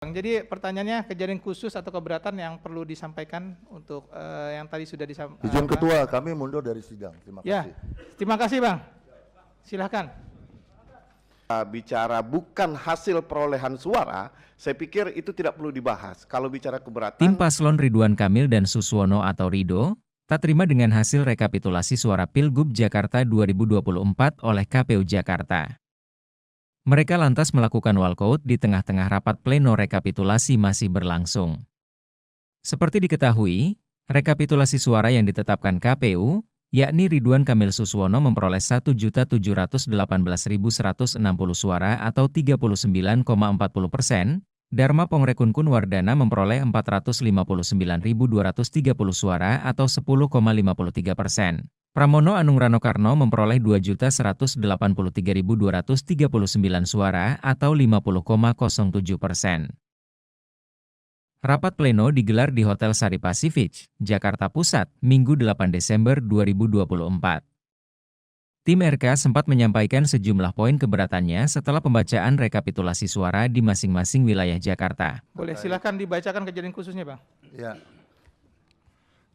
Jadi pertanyaannya kejadian khusus atau keberatan yang perlu disampaikan untuk yang tadi sudah disampaikan. Izin Ketua, kami mundur dari sidang. Terima Ya, kasih. terima kasih Bang. Silahkan. Bicara bukan hasil perolehan suara, saya pikir itu tidak perlu dibahas. Kalau bicara keberatan, Tim Paslon Ridwan Kamil dan Suswono atau Rido, tak terima dengan hasil rekapitulasi suara Pilgub Jakarta 2024 oleh KPU Jakarta. Mereka lantas melakukan walkout di tengah-tengah rapat pleno rekapitulasi masih berlangsung. Seperti diketahui, rekapitulasi suara yang ditetapkan KPU, yakni Ridwan Kamil Suswono memperoleh 1.718.160 suara atau 39,40%, Dharma Pongrekun Wardana memperoleh 459.230 suara atau 10,53%. Pramono Anung Rano Karno memperoleh 2.183.239 suara atau 50,07%. Rapat pleno digelar di Hotel Sari Pacific, Jakarta Pusat, Minggu 8 Desember 2024. Tim RK sempat menyampaikan sejumlah poin keberatannya setelah pembacaan rekapitulasi suara di masing-masing wilayah Jakarta. Boleh silakan dibacakan kejadian khususnya Bang. Ya.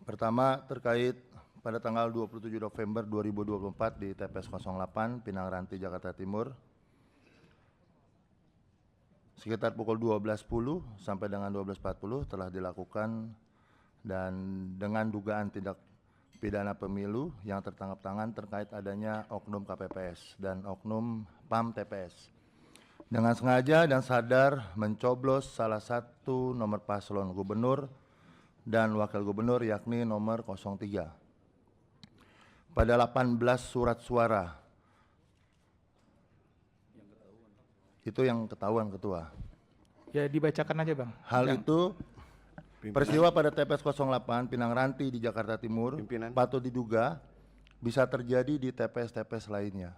Pertama terkait pada tanggal 27 November 2024 di TPS 08 Pinang Ranti Jakarta Timur sekitar pukul 12.10 sampai dengan 12.40 telah dilakukan dan dengan dugaan tindak pidana pemilu yang tertangkap tangan terkait adanya oknum KPPS dan oknum PAM TPS dengan sengaja dan sadar mencoblos salah satu nomor paslon gubernur dan wakil gubernur yakni nomor 03 pada 18 surat suara. Itu yang ketahuan Ketua. Ya dibacakan aja Bang. Hal itu peristiwa pada TPS 08 Pinang Ranti di Jakarta Timur patut diduga bisa terjadi di TPS-TPS lainnya,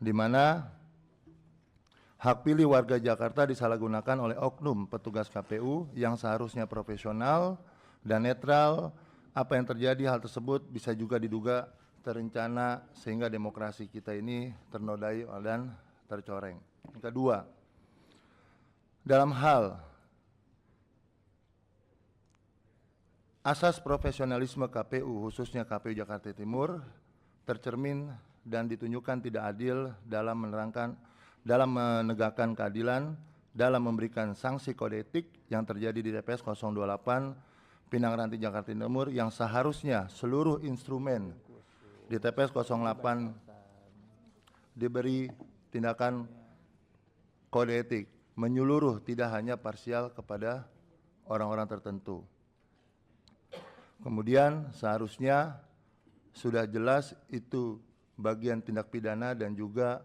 di mana hak pilih warga Jakarta disalahgunakan oleh oknum petugas KPU yang seharusnya profesional dan netral. Apa yang terjadi hal tersebut bisa juga diduga terencana sehingga demokrasi kita ini ternodai dan tercoreng. Yang kedua, dalam hal asas profesionalisme KPU khususnya KPU Jakarta Timur tercermin dan ditunjukkan tidak adil dalam menegakkan keadilan dalam memberikan sanksi kode etik yang terjadi di TPS 028 Pinang Ranti Jakarta Timur yang seharusnya seluruh instrumen di TPS 08 diberi tindakan kode etik menyeluruh tidak hanya parsial kepada orang-orang tertentu. Kemudian seharusnya sudah jelas itu bagian tindak pidana dan juga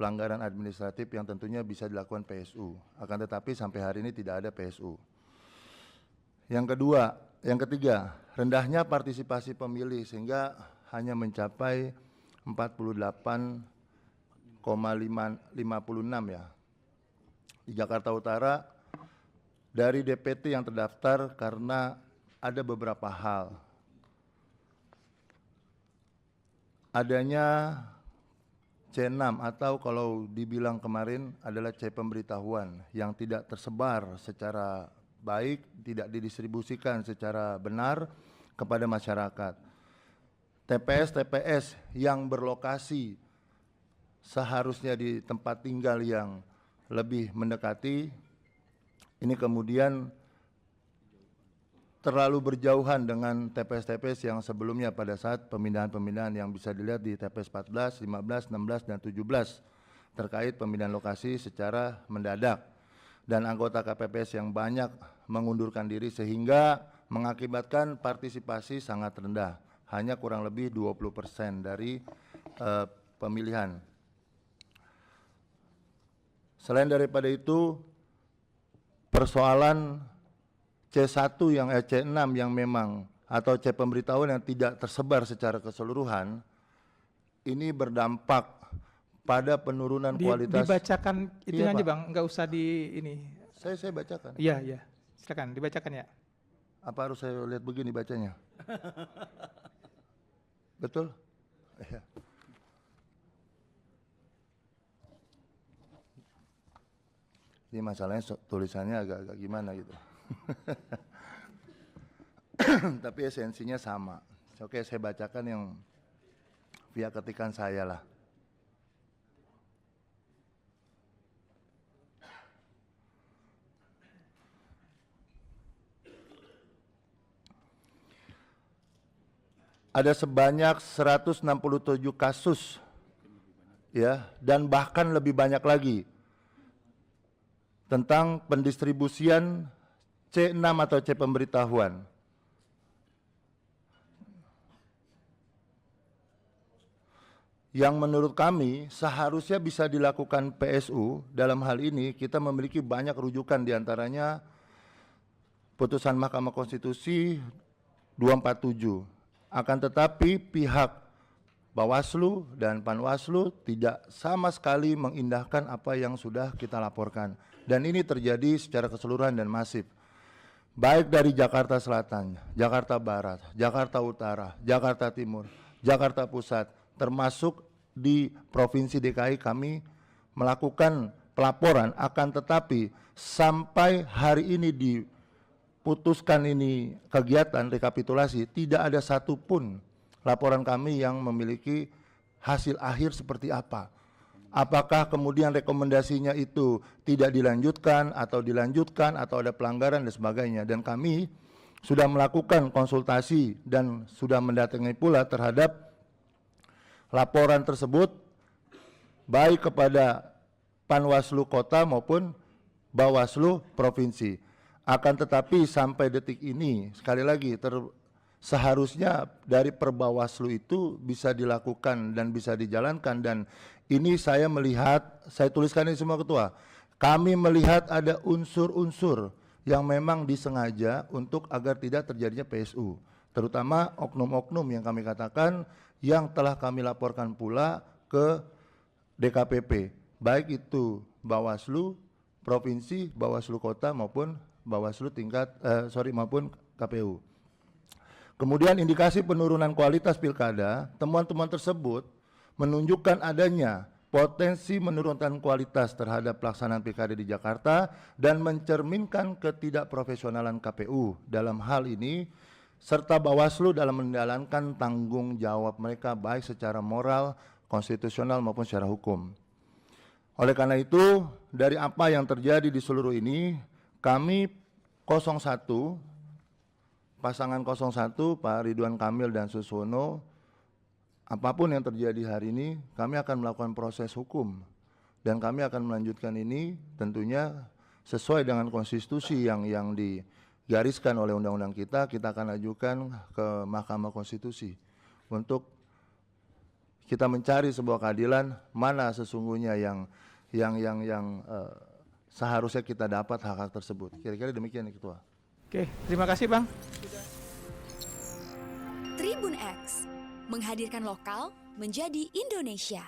pelanggaran administratif yang tentunya bisa dilakukan PSU. Akan tetapi sampai hari ini tidak ada PSU. Yang ketiga, rendahnya partisipasi pemilih sehingga hanya mencapai 48,56 ya. Di Jakarta Utara dari DPT yang terdaftar karena ada beberapa hal. Adanya C6 atau kalau dibilang kemarin adalah C pemberitahuan yang tidak tersebar secara baik, tidak didistribusikan secara benar kepada masyarakat. TPS-TPS yang berlokasi seharusnya di tempat tinggal yang lebih mendekati, ini kemudian terlalu berjauhan dengan TPS-TPS yang sebelumnya pada saat pemindahan-pemindahan yang bisa dilihat di TPS 14, 15, 16, dan 17 terkait pemindahan lokasi secara mendadak. Dan anggota KPPS yang banyak mengundurkan diri sehingga mengakibatkan partisipasi sangat rendah, hanya kurang lebih 20% dari pemilihan. Selain daripada itu, persoalan C1 yang C6 yang memang atau C pemberitahuan yang tidak tersebar secara keseluruhan, ini berdampak pada penurunan kualitas. Dibacakan itu Iya, aja Pak. Bang, enggak usah di ini. Saya bacakan. Iya. Silakan dibacakan ya. Apa harus saya lihat begini bacanya? Betul? Iya. Ini masalahnya tulisannya agak-agak gimana gitu. Tapi esensinya sama. Oke, saya bacakan yang via ketikan saya lah. Ada sebanyak 167 kasus ya, dan bahkan lebih banyak lagi tentang pendistribusian C6 atau C pemberitahuan. Yang menurut kami seharusnya bisa dilakukan PSU. Dalam hal ini kita memiliki banyak rujukan, diantaranya putusan Mahkamah Konstitusi 247. Akan tetapi pihak Bawaslu dan Panwaslu tidak sama sekali mengindahkan apa yang sudah kita laporkan. Dan ini terjadi secara keseluruhan dan masif. Baik dari Jakarta Selatan, Jakarta Barat, Jakarta Utara, Jakarta Timur, Jakarta Pusat, termasuk di Provinsi DKI kami melakukan pelaporan, akan tetapi sampai hari ini diputuskan ini kegiatan rekapitulasi, tidak ada satupun laporan kami yang memiliki hasil akhir seperti apa. Apakah kemudian rekomendasinya itu tidak dilanjutkan atau dilanjutkan atau ada pelanggaran dan sebagainya. Dan kami sudah melakukan konsultasi dan sudah mendatangi pula terhadap laporan tersebut baik kepada Panwaslu Kota maupun Bawaslu Provinsi. Akan tetapi sampai detik ini, sekali lagi, seharusnya dari Perbawaslu itu bisa dilakukan dan bisa dijalankan. Dan ini saya melihat, saya tuliskan ini semua ketua, kami melihat ada unsur-unsur yang memang disengaja untuk agar tidak terjadinya PSU. Terutama oknum-oknum yang kami katakan yang telah kami laporkan pula ke DKPP. Baik itu Bawaslu Provinsi, Bawaslu Kota maupun Bawaslu maupun KPU. Kemudian indikasi penurunan kualitas pilkada, temuan-temuan tersebut menunjukkan adanya potensi menurunkan kualitas terhadap pelaksanaan pilkada di Jakarta dan mencerminkan ketidakprofesionalan KPU dalam hal ini, serta Bawaslu dalam menjalankan tanggung jawab mereka baik secara moral, konstitusional maupun secara hukum. Oleh karena itu, dari apa yang terjadi di seluruh ini, kami 01, pasangan 01, Pak Ridwan Kamil dan Suswono, apapun yang terjadi hari ini, kami akan melakukan proses hukum. Dan kami akan melanjutkan ini tentunya sesuai dengan konstitusi yang digariskan oleh undang-undang kita akan ajukan ke Mahkamah Konstitusi untuk kita mencari sebuah keadilan mana sesungguhnya yang seharusnya kita dapat hak-hak tersebut. Kira-kira demikian, Ketua. Oke, terima kasih Bang. Tribun X menghadirkan lokal menjadi Indonesia.